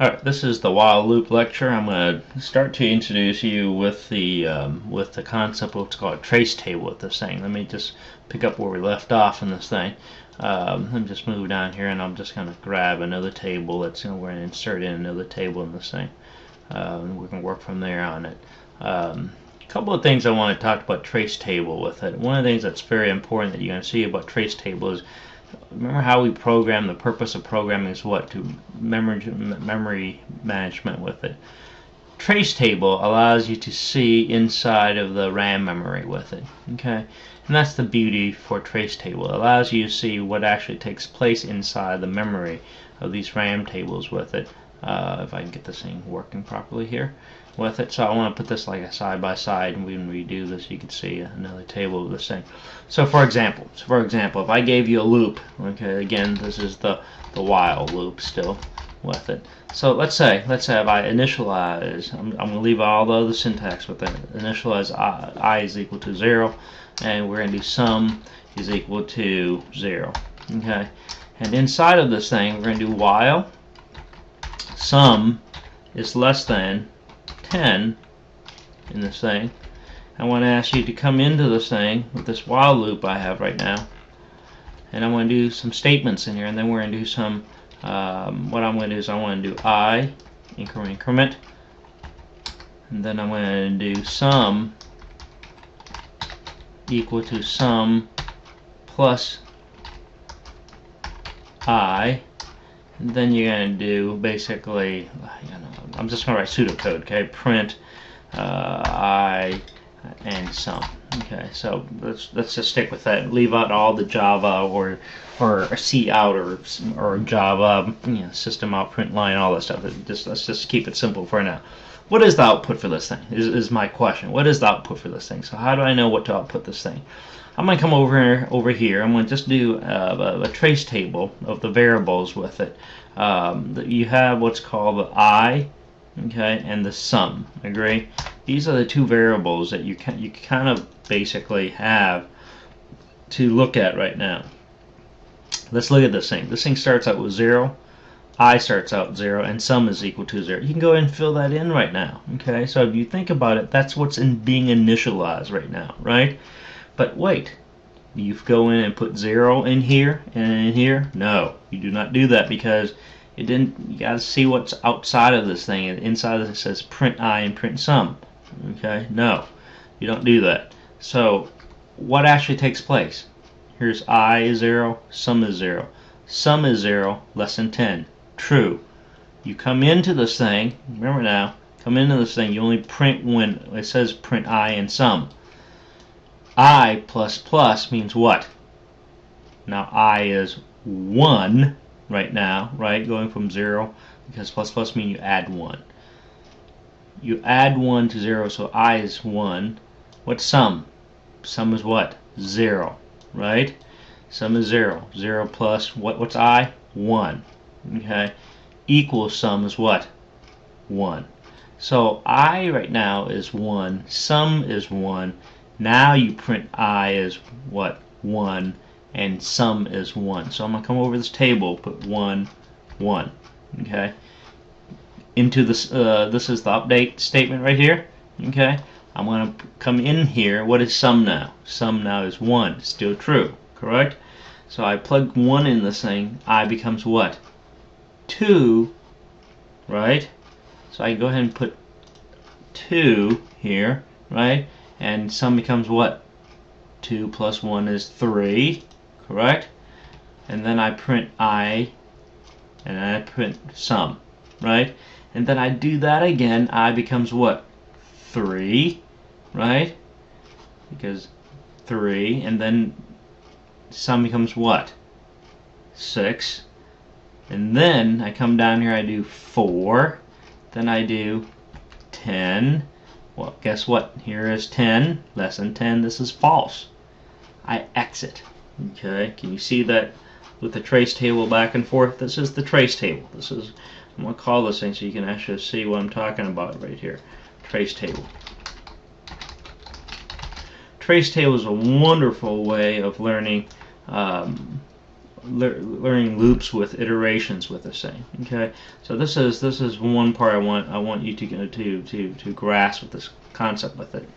Alright, this is the while loop lecture. I'm going to start to introduce you with the concept of what's called a trace table with this thing. Let me just pick up where we left off in this thing. Let me just move down here, and I'm just going to grab another table. We're going to insert in another table in this thing. And we can work from there on it. A couple of things I want to talk about trace table with it. One of the things that's very important that you're going to see about trace table is, remember how we program. The purpose of programming is what? To memory management with it. Trace table allows you to see inside of the RAM memory with it. Okay, and that's the beauty for trace table. It allows you to see what actually takes place inside the memory of these RAM tables with it. If I can get this thing working properly here with it. So I want to put this like a side by side, and when we do this you can see another table of this thing. So for example, if I gave you a loop, okay, again this is the while loop still with it. So let's say if I initialize, I'm going to leave all the other syntax with it. Initialize I is equal to 0, and we're going to do sum is equal to 0. Okay, and inside of this thing we're going to do while sum is less than 10 in this thing. I want to ask you to come into this thing with this while loop I have right now, and I'm going to do some statements in here, and then we're going to do some what I'm going to do is I want to do I increment, and then I'm going to do sum equal to sum plus I. And then you're going to do basically, I'm just going to write pseudocode, okay? Print I and sum. Okay, so let's just stick with that. Leave out all the Java or C out or Java, system out, print line, all that stuff. Let's just keep it simple for now. What is the output for this thing? Is my question. What is the output for this thing? So how do I know what to output this thing? I'm going to come over here. I'm going to just do a trace table of the variables with it. You have what's called the I, okay, and the sum. Agree? These are the two variables that you kind of basically have to look at right now. Let's look at this thing. This thing starts out with 0. I starts out 0, and sum is equal to 0. You can go ahead and fill that in right now. Okay, so if you think about it, that's what's being initialized right now, right? But wait, you go in and put 0 in here and in here? No, you do not do that, because it didn't. You got to see what's outside of this thing. And inside of it says print I and print sum. Okay, no, you don't do that. So what actually takes place? Here's I is 0, sum is 0. Sum is 0, less than 10. True. You come into this thing, remember now, come into this thing, you only print when it says print I and sum. I plus plus means what? Now I is 1 right now, right? Going from 0, because plus plus means you add 1. You add 1 to 0, so I is 1. What's sum? Sum is what? 0, right? Sum is 0. 0 plus what's I? 1. Okay. Equals sum is what? 1. So I right now is 1. Sum is 1. Now you print I as what? 1, and sum is 1. So I'm going to come over this table, put 1, 1. Okay. Into this, this is the update statement right here. Okay. I'm going to come in here. What is sum now? Sum now is 1. Still true, correct? So I plug 1 in this thing. I becomes what? 2, right? So I go ahead and put 2 here, right? And sum becomes what? 2 plus 1 is 3, correct? And then I print I, and I print sum, right? And then I do that again. I becomes what? 3, right? Because 3, and then sum becomes what? 6. And then I come down here, I do 4, then I do 10. Well, guess what? Here is 10, less than 10. This is false. I exit. Okay, can you see that with the trace table back and forth? This is the trace table. This is, I'm going to call this thing so you can actually see what I'm talking about right here. Trace table. Trace table is a wonderful way of learning learning loops with iterations with this thing. Okay, so this is one part I want you to grasp with this concept with it.